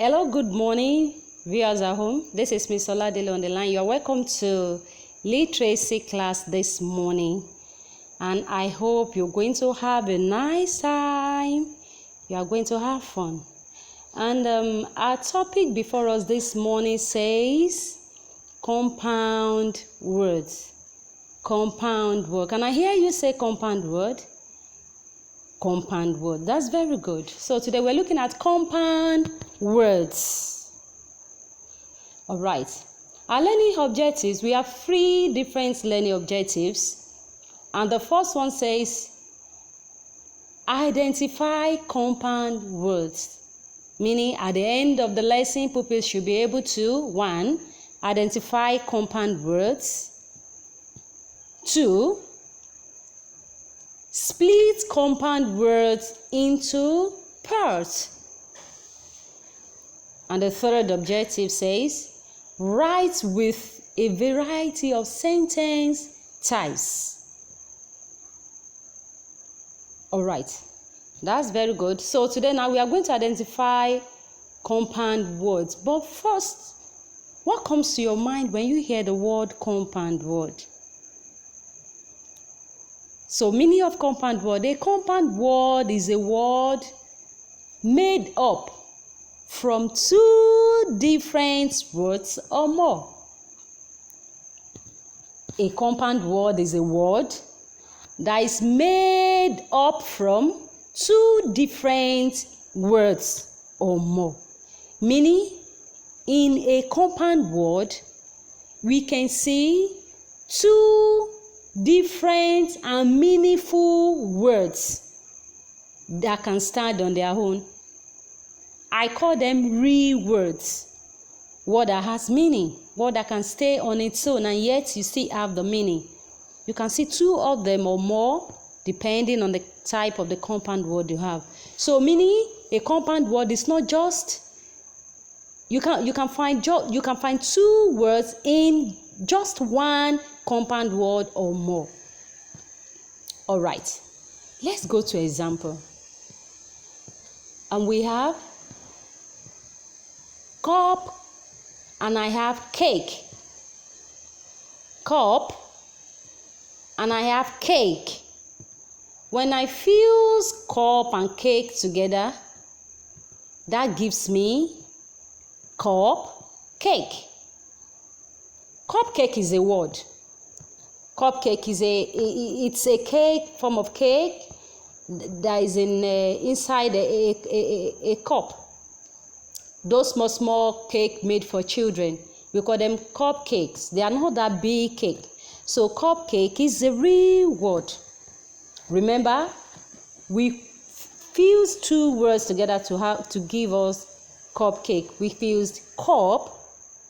Hello, good morning, viewers at home. This is Miss Oladele on the line. You are welcome to literacy class this morning, and I hope you're going to have a nice time. You are going to have fun. And our topic before us this morning says compound words. Compound word. Can I hear you say compound word? Compound word. That's very good. So today we're looking at compound words. All right. Our learning objectives, we have 3 different learning objectives. And the first one says identify compound words. Meaning at the end of the lesson, pupils should be able to 1. Identify compound words. 2. Split compound words into parts. And the third objective says, write with a variety of sentence types. All right, that's very good. So today now we are going to identify compound words. But first, what comes to your mind when you hear the word compound word? So, meaning of compound word. A compound word is a word made up from 2 different words or more. A compound word is a word that is made up from 2 different words or more. Meaning, in a compound word, we can see 2 different and meaningful words that can stand on their own. I call them real words. Word that has meaning, word that can stay on its own and yet you still have the meaning. You can see 2 of them or more depending on the type of the compound word you have. So meaning a compound word is not just you can find 2 words in just one compound word or more. All right, let's go to example. And we have cup and I have cake. Cup and I have cake. When I fuse cup and cake together, that gives me cup cake. Cupcake is a word. Cupcake is it's a cake, form of cake that is inside a cup. Those small cake made for children, we call them cupcakes. They are not that big cake. So cupcake is a real word. Remember, we fused 2 words together to give us cupcake. We fused cup,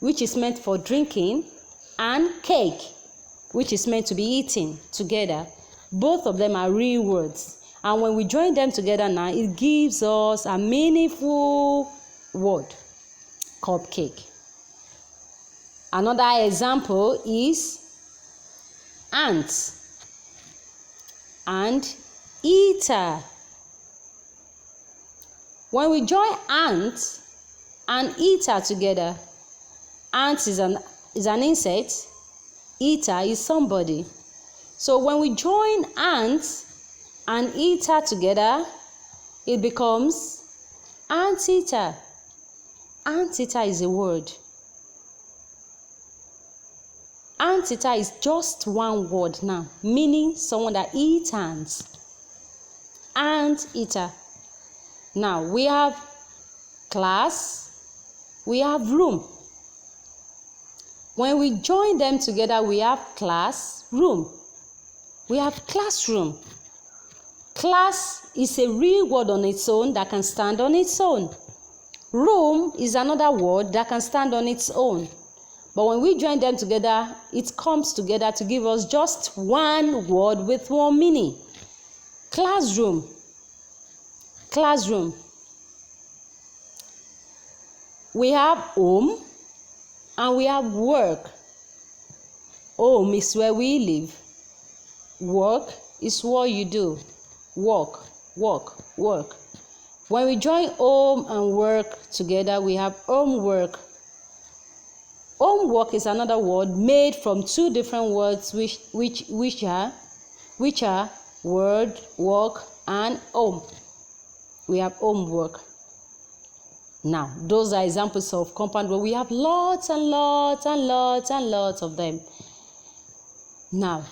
which is meant for drinking, and cake, which is meant to be eaten together. Both of them are real words. And when we join them together now, it gives us a meaningful word, cupcake. Another example is ant and eater. When we join ant and eater together, ant is an insect, eater is somebody. So when we join ant and eater together, it becomes anteater. Anteater is a word. Anteater is just one word now, meaning someone that eats ants. Anteater. Now we have class, we have room. When we join them together, we have classroom. We have classroom. Class is a real word on its own that can stand on its own. Room is another word that can stand on its own. But when we join them together, it comes together to give us just one word with one meaning. Classroom. Classroom. We have home and we have work. Home is where we live. Work is what you do. Work. When we join home and work together, we have homework. Homework is another word made from two different words which are word, work, and home. We have homework. Now, those are examples of compound words. We have lots and lots and lots and lots of them. Now,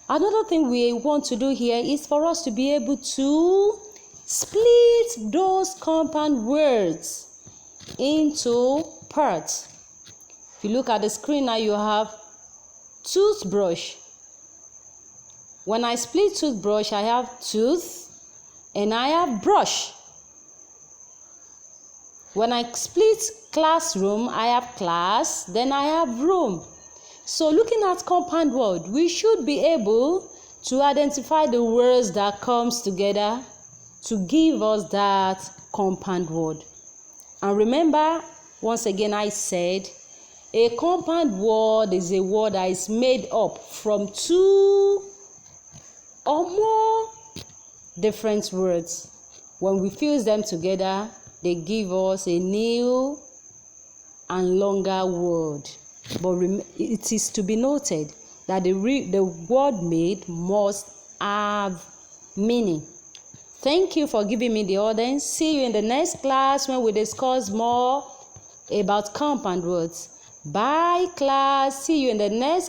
another thing we want to do here is for us to be able to split those compound words into parts. If you look at the screen now, you have toothbrush. When I split toothbrush, I have tooth and I have brush. When I split classroom, I have class, then I have room. So looking at compound word, we should be able to identify the words that comes together to give us that compound word. And remember, once again I said, a compound word is a word that is made up from two or more different words. When we fuse them together, they give us a new and longer word. But it is to be noted that the word made must have meaning. Thank you for giving me the audience. See you in the next class when we discuss more about compound words. Bye, class. See you in the next class.